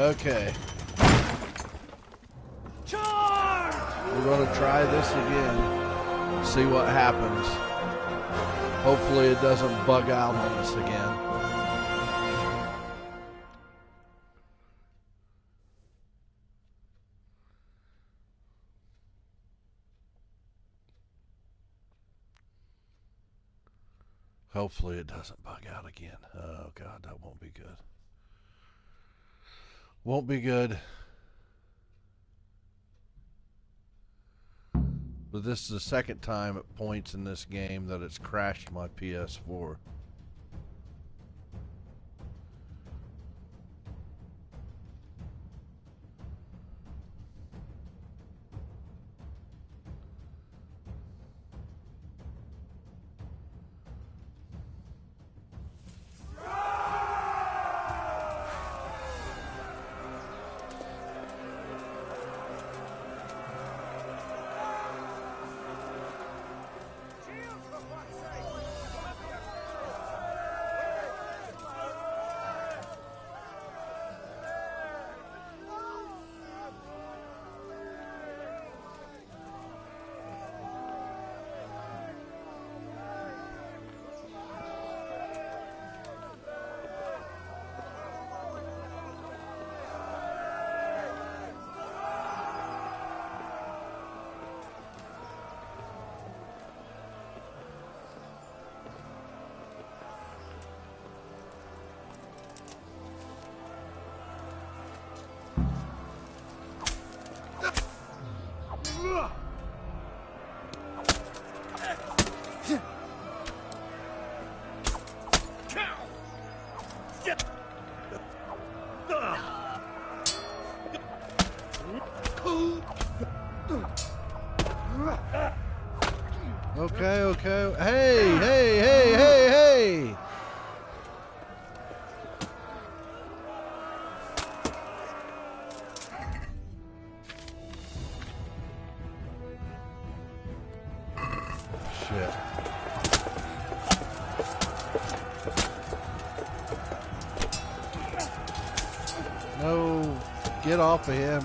Okay. Charge! We're going to try this again. See what happens. Hopefully it doesn't bug out on us again. Hopefully it doesn't bug out again. Oh, God, that won't be good. Won't be good. But this is the second time at points in this game that it's crashed my PS4. Okay. Hey! Shit. No, get off of him.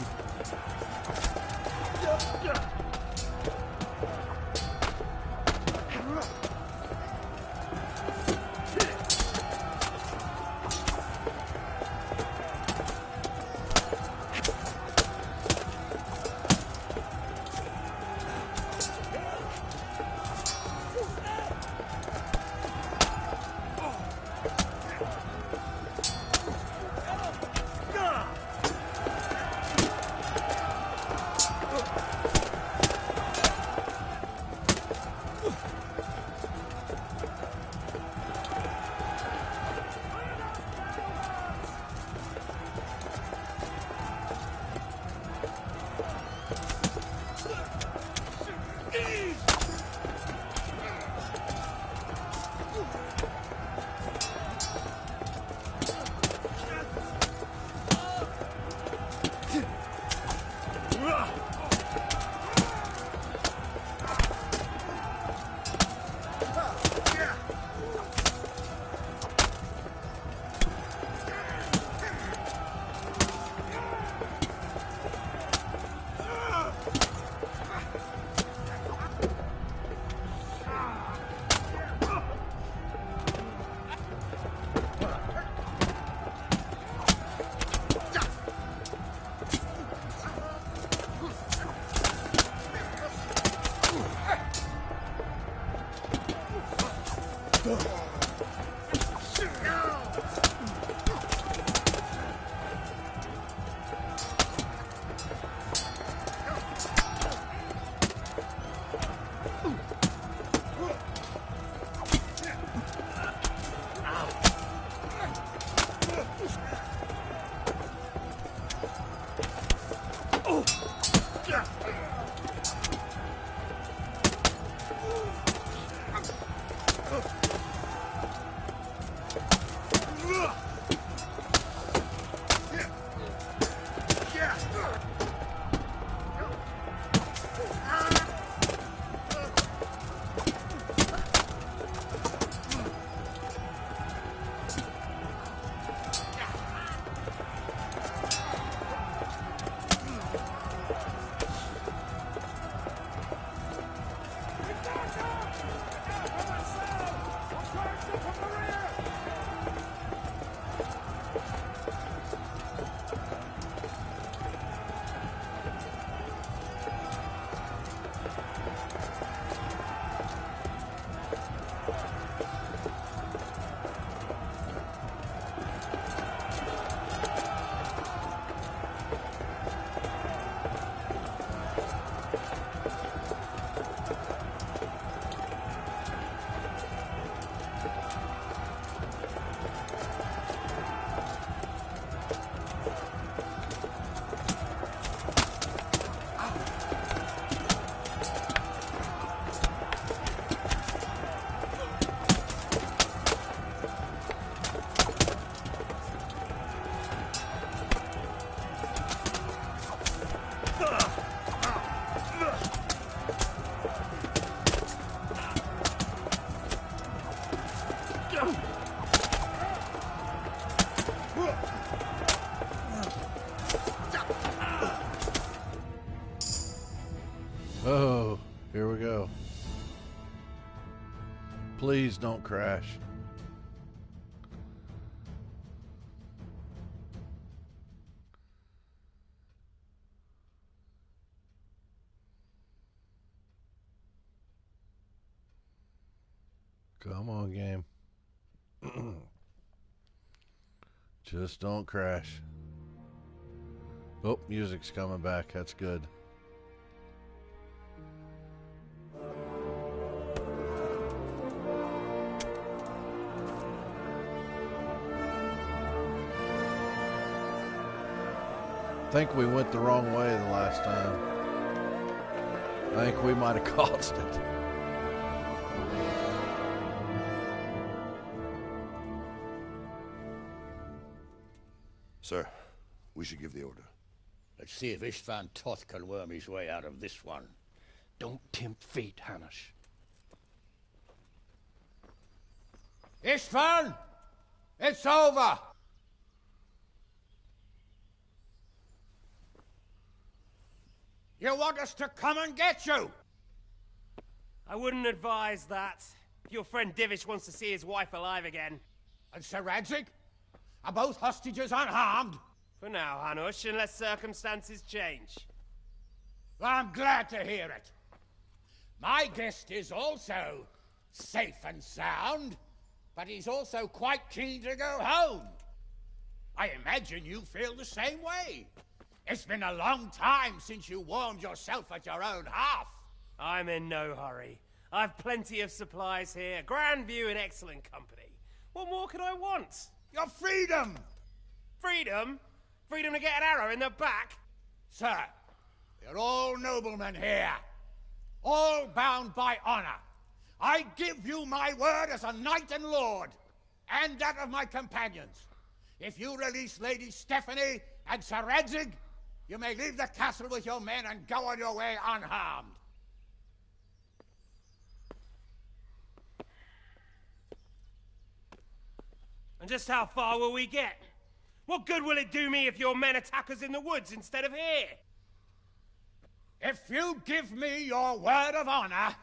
Please don't crash. Come on, game. Just don't crash. Oh, music's coming back. That's good. I think we went the wrong way the last time. I think we might have caused it. Sir, we should give the order. Let's see if Istvan Toth can worm his way out of this one. Don't tempt fate, Hanush. Istvan! It's over! You want us to come and get you? I wouldn't advise that. Your friend Divish wants to see his wife alive again. And Sir Radzig? Are both hostages unharmed? For now, Hanush, unless circumstances change. Well, I'm glad to hear it. My guest is also safe and sound, but he's also quite keen to go home. I imagine you feel the same way. It's been a long time since you warmed yourself at your own hearth. I'm in no hurry. I've plenty of supplies here, grand view and excellent company. What more could I want? Your freedom! Freedom? Freedom to get an arrow in the back? Sir, you're all noblemen here. All bound by honor. I give you my word as a knight and lord, and that of my companions. If you release Lady Stephanie and Sir Radzig, you may leave the castle with your men and go on your way unharmed. And just how far will we get? What good will it do me if your men attack us in the woods instead of here? If you give me your word of honor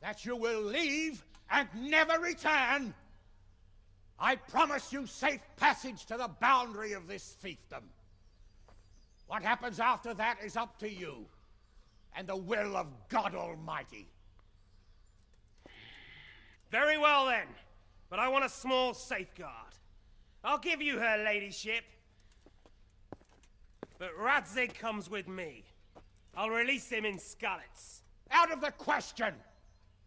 that you will leave and never return, I promise you safe passage to the boundary of this fiefdom. What happens after that is up to you and the will of God Almighty. Very well then, but I want a small safeguard. I'll give you her ladyship, but Radzig comes with me. I'll release him in Skalitz. Out of the question!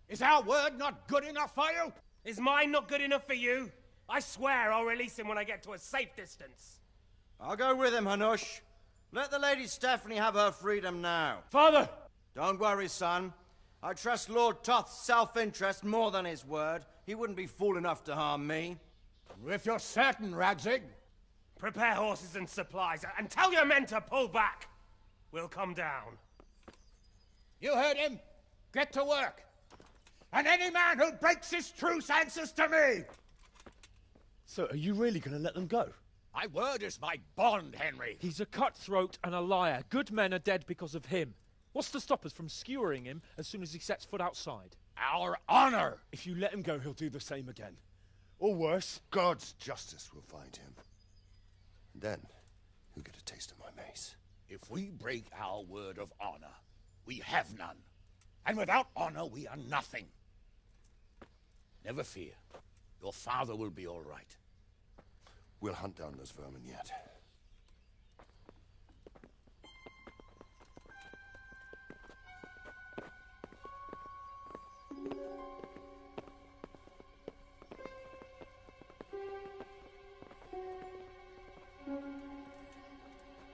Is our word not good enough for you? Is mine not good enough for you? I swear I'll release him when I get to a safe distance. I'll go with him, Hanush. Let the Lady Stephanie have her freedom now. Father! Don't worry, son. I trust Lord Toth's self-interest more than his word. He wouldn't be fool enough to harm me. If you're certain, Radzig. Prepare horses and supplies, and tell your men to pull back. We'll come down. You heard him. Get to work. And any man who breaks this truce answers to me. So are you really going to let them go? My word is my bond, Henry. He's a cutthroat and a liar. Good men are dead because of him. What's to stop us from skewering him as soon as he sets foot outside? Our honor. If you let him go, he'll do the same again. Or worse. God's justice will find him. And then, he'll get a taste of my mace. If we break our word of honor, we have none. And without honor, we are nothing. Never fear. Your father will be all right. We'll hunt down those vermin yet.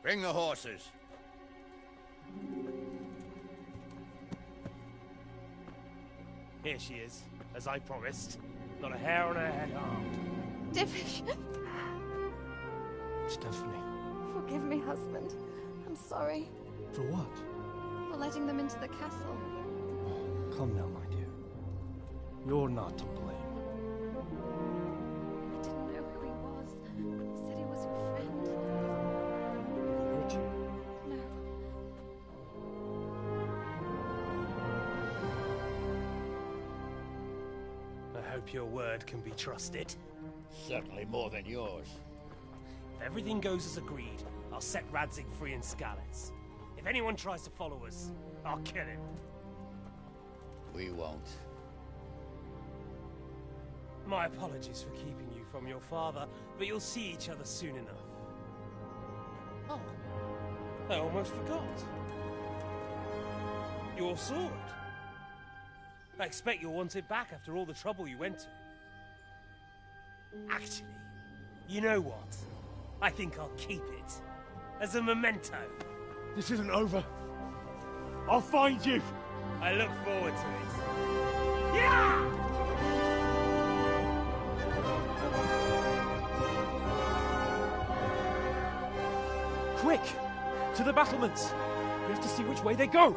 Bring the horses. Here she is, as I promised. Not a hair on her head harmed. Divish! Stephanie. Forgive me, husband. I'm sorry For what? for letting them into the castle. Come now, my dear. You're not to blame. I didn't know who he was. You said he was your friend. Hurt you? No. A hope your word can be trusted. Certainly more than yours. If everything goes as agreed, I'll set Radzig free in Skalitz. If anyone tries to follow us, I'll kill him. We won't. My apologies for keeping you from your father, but you'll see each other soon enough. Oh, I almost forgot. Your sword. I expect you'll want it back after all the trouble you went to. Actually, you know what? I think I'll keep it. As a memento. This isn't over. I'll find you. I look forward to it. Yeah! Quick! To the battlements! We have to see which way they go!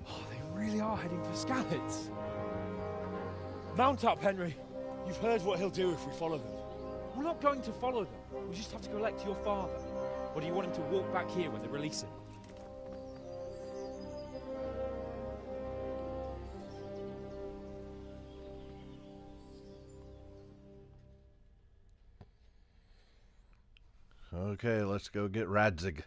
Oh, they really are heading for Skalitz. Mount up, Henry. You've heard what he'll do if we follow them. We're not going to follow them. We just have to collect your father. Or do you want him to walk back here when they release him? Okay, let's go get Radzig.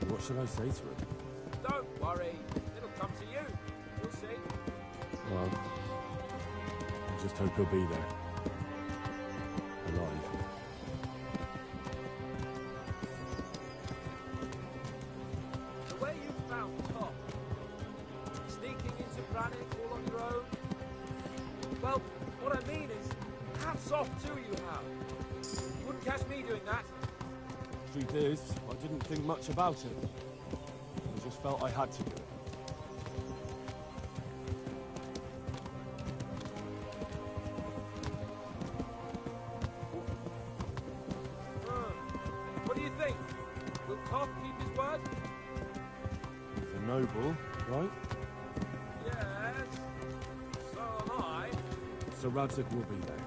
What should I say to him? Don't worry. It'll come to you. You'll see. Well, I just hope he'll be there. Alive. The way you found Tom, sneaking into Brannick all on your own. Well, what I mean is, hats off to you, Hal. You wouldn't catch me doing that. Truth is, I didn't think much about it. I just felt I had to do it. What do you think? Will Toth keep his word? He's a noble, right? Yes. So am I. So Radzig will be there.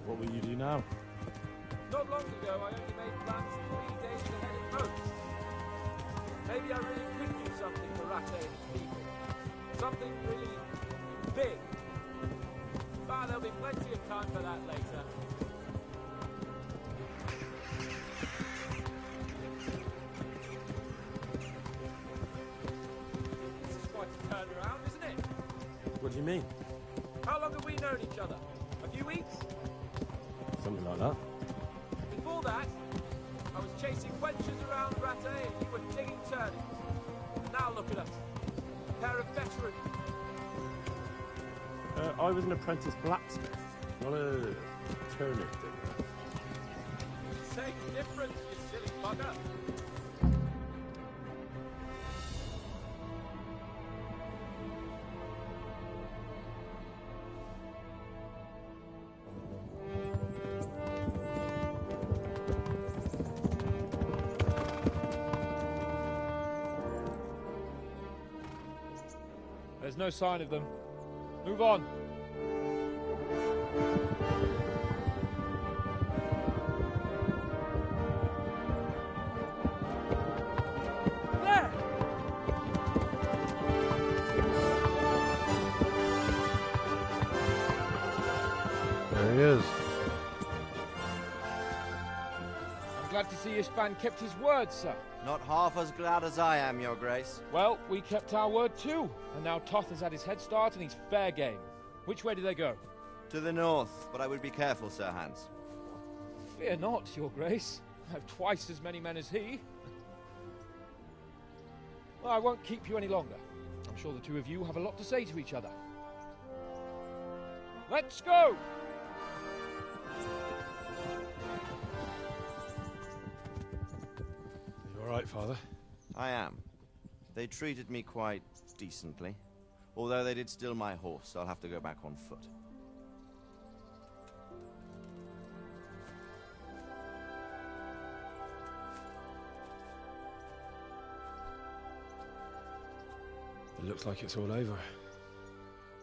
What will you do now? Not long ago, I only made plans 3 days ahead at most. Maybe I really could do something for Rate and his people. Something really big. But there'll be plenty of time for that later. This is quite a turnaround, isn't it? What do you mean? How long have we known each other? A few weeks? Something like that? Before that, I was chasing wenches around Rate and you were digging turnings. Now look at us. A pair of veterans. I was an apprentice blacksmith, not a turnip digger. Same difference, you silly bugger. There's no sign of them. Move on. There! There he is. I'm glad to see Ishvan kept his word, sir. Not half as glad as I am, Your Grace. Well, we kept our word too, and now Toth has had his head start and he's fair game. Which way do they go? To the north, but I would be careful, Sir Hans. Fear not, Your Grace. I have twice as many men as he. Well, I won't keep you any longer. I'm sure the two of you have a lot to say to each other. Let's go! Are you alright, Father? I am. They treated me quite decently. Although they did steal my horse, I'll have to go back on foot. It looks like it's all over.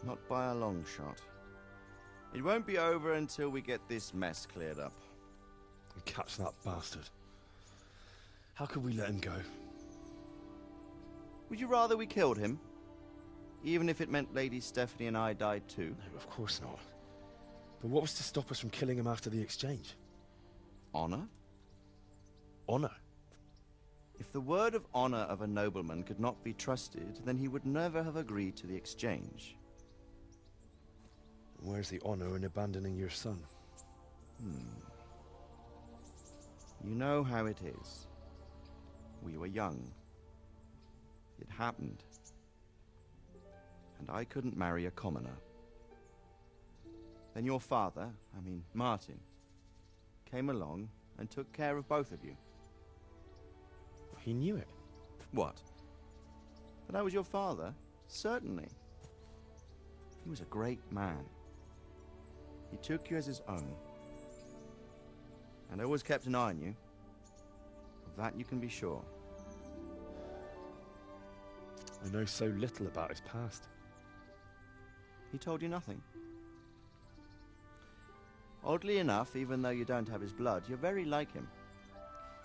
Not by a long shot. It won't be over until we get this mess cleared up. And catch that bastard. How could we let him go? Would you rather we killed him? Even if it meant Lady Stephanie and I died too? No, of course not. But what was to stop us from killing him after the exchange? Honor? Honor? If the word of honor of a nobleman could not be trusted, then he would never have agreed to the exchange. Where's the honor in abandoning your son? You know how it is. We were young. It happened. And I couldn't marry a commoner. Then your father, Martin, came along and took care of both of you. He knew it. What? That I was your father? Certainly. He was a great man. He took you as his own. And always kept an eye on you. Of that you can be sure. I know so little about his past. He told you nothing? Oddly enough, even though you don't have his blood, you're very like him.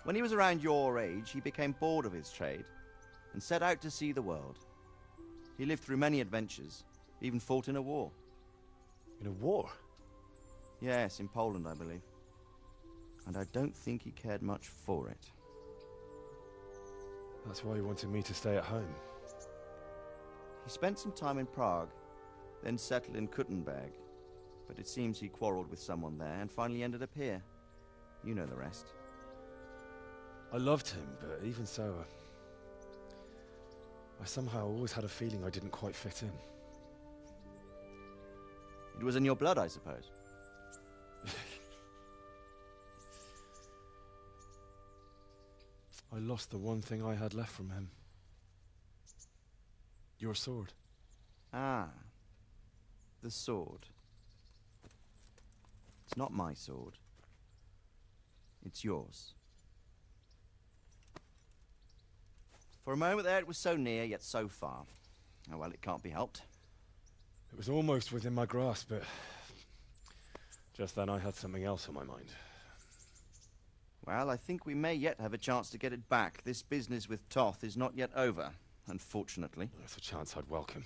When he was around your age, he became bored of his trade and set out to see the world. He lived through many adventures, even fought in a war. In a war? Yes, in Poland, I believe. And I don't think he cared much for it. That's why he wanted me to stay at home. He spent some time in Prague, then settled in Talmberg. But it seems he quarreled with someone there and finally ended up here. You know the rest. I loved him, but even so, I somehow always had a feeling I didn't quite fit in. It was in your blood, I suppose. I lost the one thing I had left from him. Your sword. Ah. The sword. It's not my sword. It's yours. For a moment there, it was so near, yet so far. Oh, well, it can't be helped. It was almost within my grasp, but just then I had something else on my mind. Well, I think we may yet have a chance to get it back. This business with Toth is not yet over, unfortunately. That's a chance I'd welcome.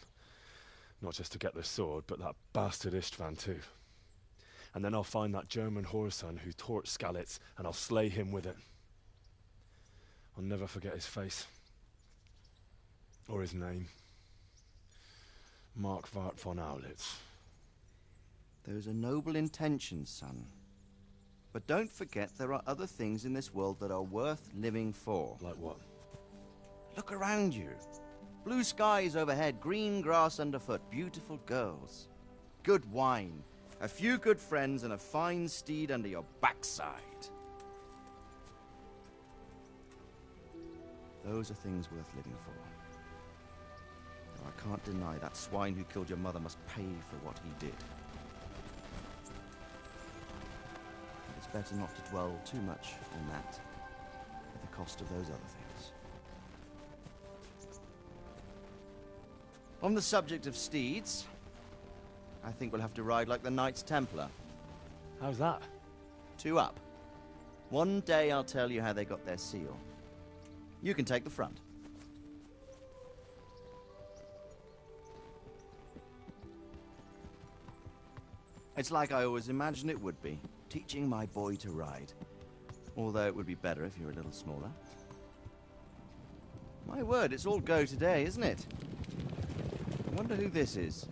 Not just to get the sword, but that bastard Istvan too. And then I'll find that German whoreson who torched Skalitz, and I'll slay him with it. I'll never forget his face. Or his name. Mark Vart von Aulitz. Those are noble intentions, son. But don't forget there are other things in this world that are worth living for. Like what? Look around you. Blue skies overhead, green grass underfoot, beautiful girls. Good wine, a few good friends, and a fine steed under your backside. Those are things worth living for. Though I can't deny that swine who killed your mother must pay for what he did. But it's better not to dwell too much on that, at the cost of those other things. On the subject of steeds, I think we'll have to ride like the Knights Templar. How's that? 2 up. One day I'll tell you how they got their seal. You can take the front. It's like I always imagined it would be, teaching my boy to ride. Although it would be better if you were a little smaller. My word, it's all go today, isn't it? I wonder who this is.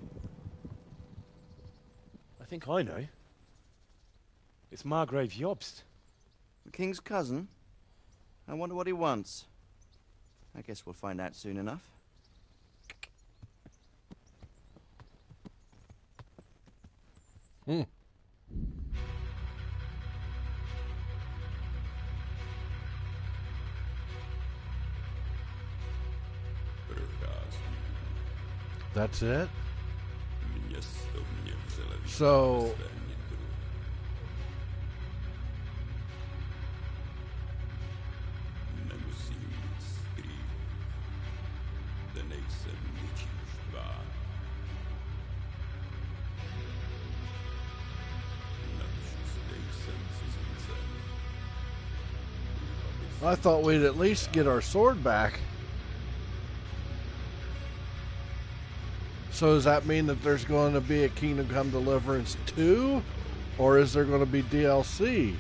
I think I know. It's Margrave Jobst. The king's cousin? I wonder what he wants. I guess we'll find out soon enough. That's it? So... I thought we'd at least get our sword back. So does that mean that there's going to be a Kingdom Come Deliverance 2? Or is there going to be DLC?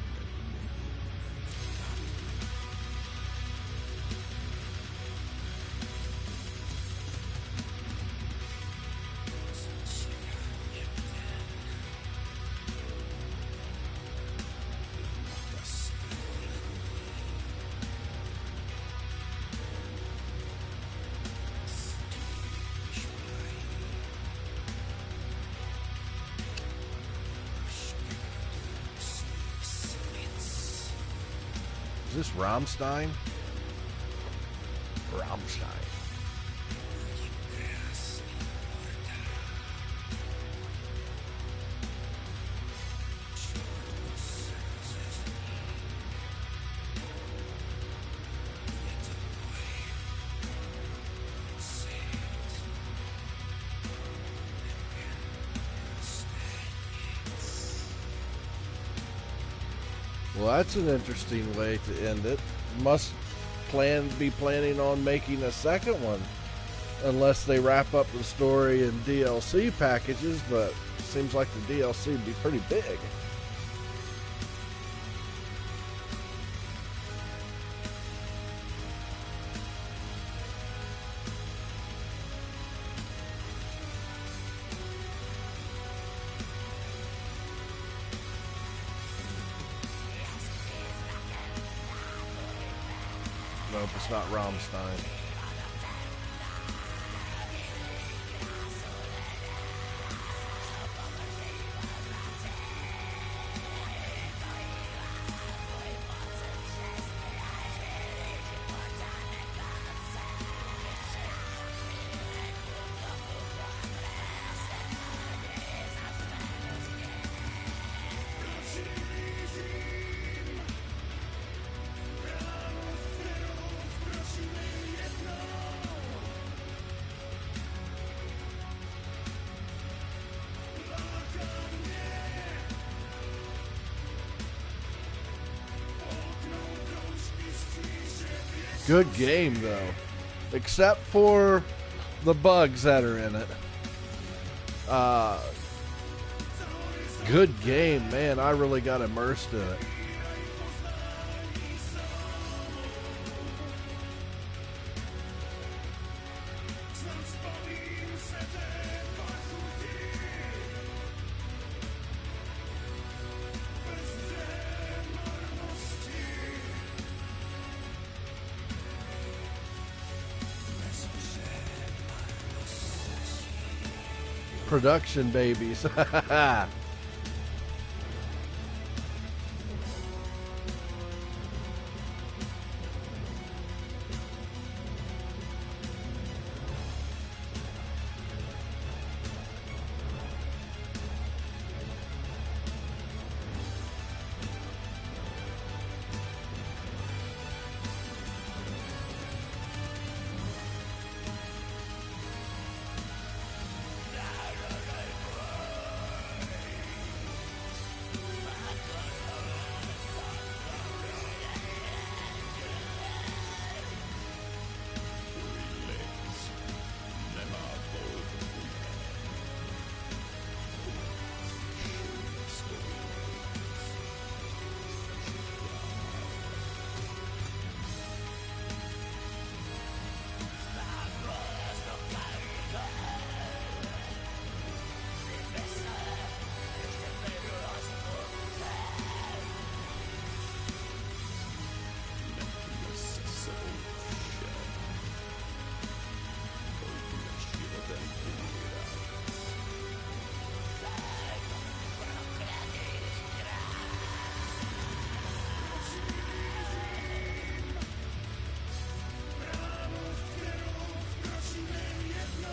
Is this Rammstein? Rammstein. Well, that's an interesting way to end it. Must be planning on making a second one, unless they wrap up the story in DLC packages. But it seems like the DLC would be pretty big. Nope, it's not Rammstein. Good game, though. Except for the bugs that are in it. Good game, man. I really got immersed in it. Production babies.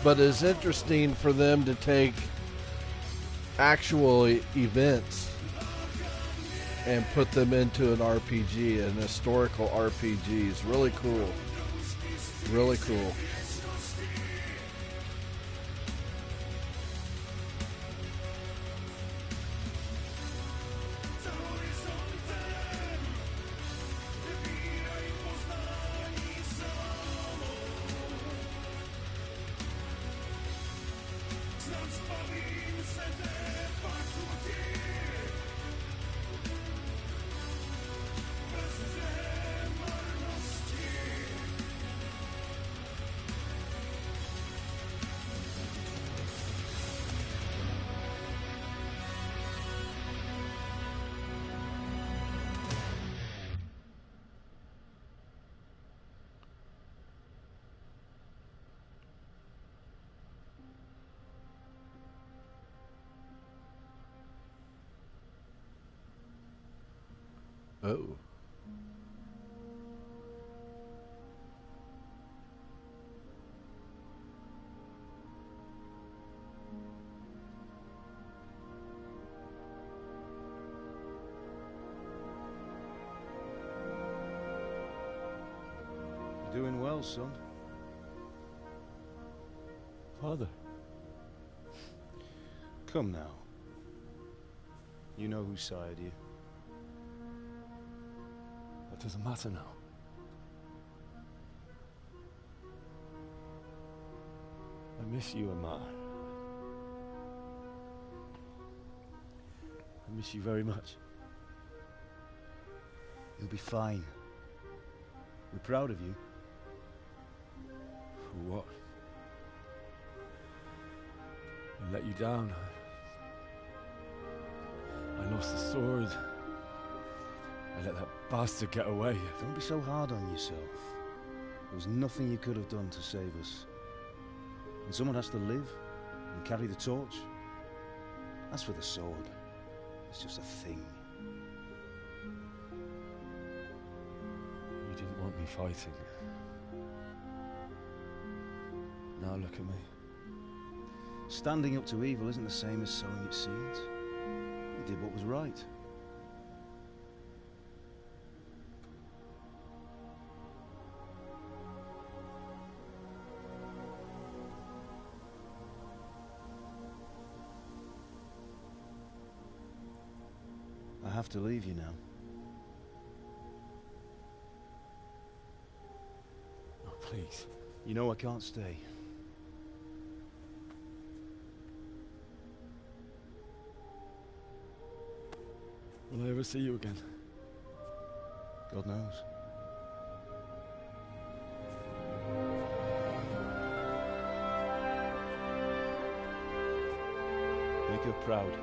But it's interesting for them to take actual events and put them into an RPG, an historical RPG. It's really cool. Really cool. Oh. You're doing well, son. Father. Come now. You know who sired you. That doesn't matter now. I miss you and Matt. I miss you very much. You'll be fine. We're proud of you. For what? I let you down. I lost the sword. I let that bastard get away. Don't be so hard on yourself. There was nothing you could have done to save us. And someone has to live and carry the torch. As for the sword, it's just a thing. You didn't want me fighting. Now look at me. Standing up to evil isn't the same as sowing its seeds. You did what was right. I have to leave you now. Oh, please. You know I can't stay. Will I ever see you again? God knows. Make her proud.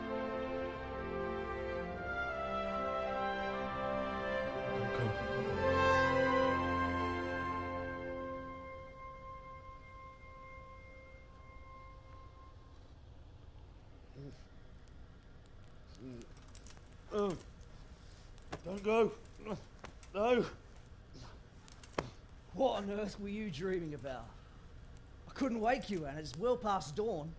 Don't go. Don't go. No. What on earth were you dreaming about? I couldn't wake you, and it's well past dawn.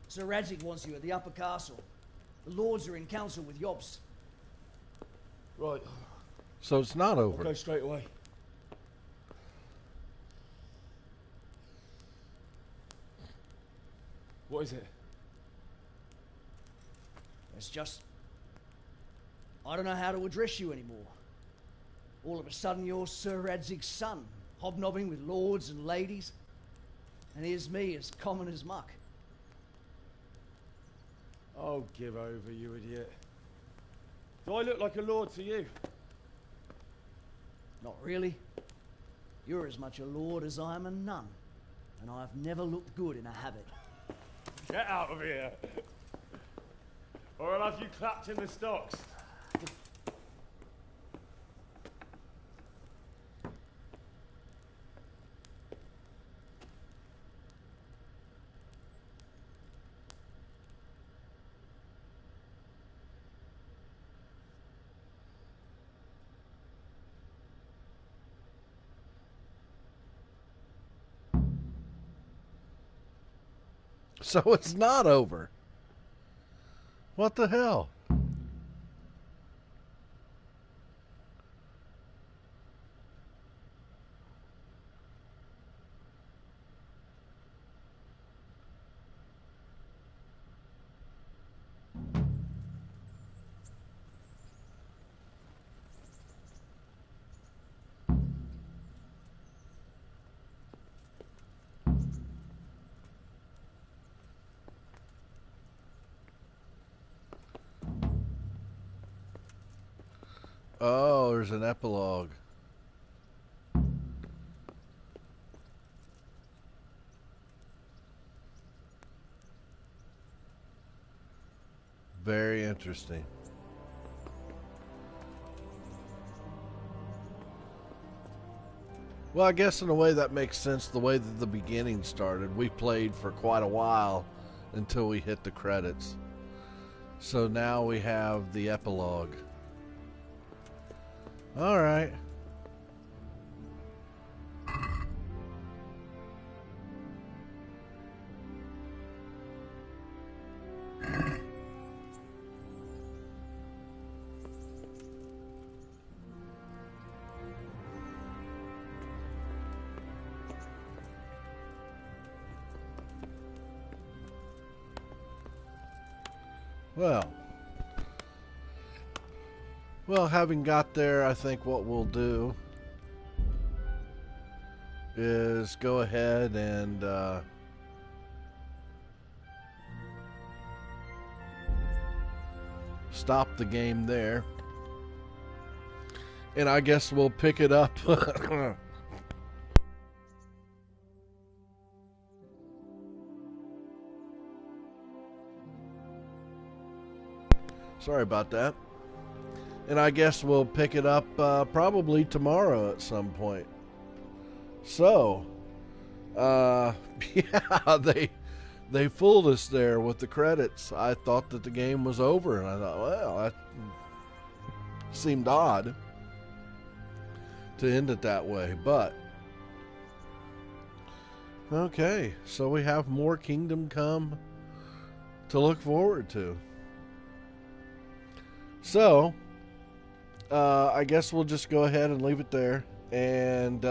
Sir Radzig wants you at the upper castle. The lords are in council with Yobs. Right. So it's not I'll over. go straight away. What is it? It's just... I don't know how to address you anymore. All of a sudden you're Sir Radzig's son, hobnobbing with lords and ladies. And here's me, as common as muck. Oh, give over, you idiot. Do I look like a lord to you? Not really. You're as much a lord as I am a nun. And I've never looked good in a habit. Get out of here! Or I'll have you clapped in the stocks. So it's not over. What the hell? Oh, there's an epilogue. Very interesting. Well, I guess in a way that makes sense the way that the beginning started. We played for quite a while until we hit the credits. So now we have the epilogue. All right. Well, having got there, I think what we'll do is go ahead and stop the game there. And I guess we'll pick it up. Sorry about that. And I guess we'll pick it up probably tomorrow at some point. So, yeah, they fooled us there with the credits. I thought that the game was over, and I thought, well, that seemed odd to end it that way. But, okay, so we have more Kingdom Come to look forward to. So, I guess we'll just go ahead and leave it there. And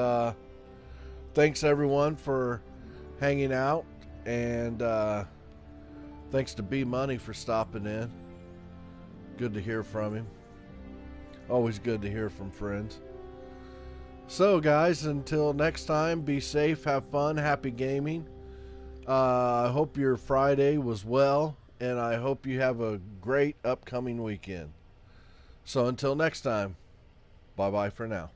thanks everyone for hanging out. And thanks to B Money for stopping in. Good to hear from him. Always good to hear from friends. So guys, until next time, be safe, have fun, happy gaming. I hope your Friday was well. And I hope you have a great upcoming weekend. So until next time, bye-bye for now.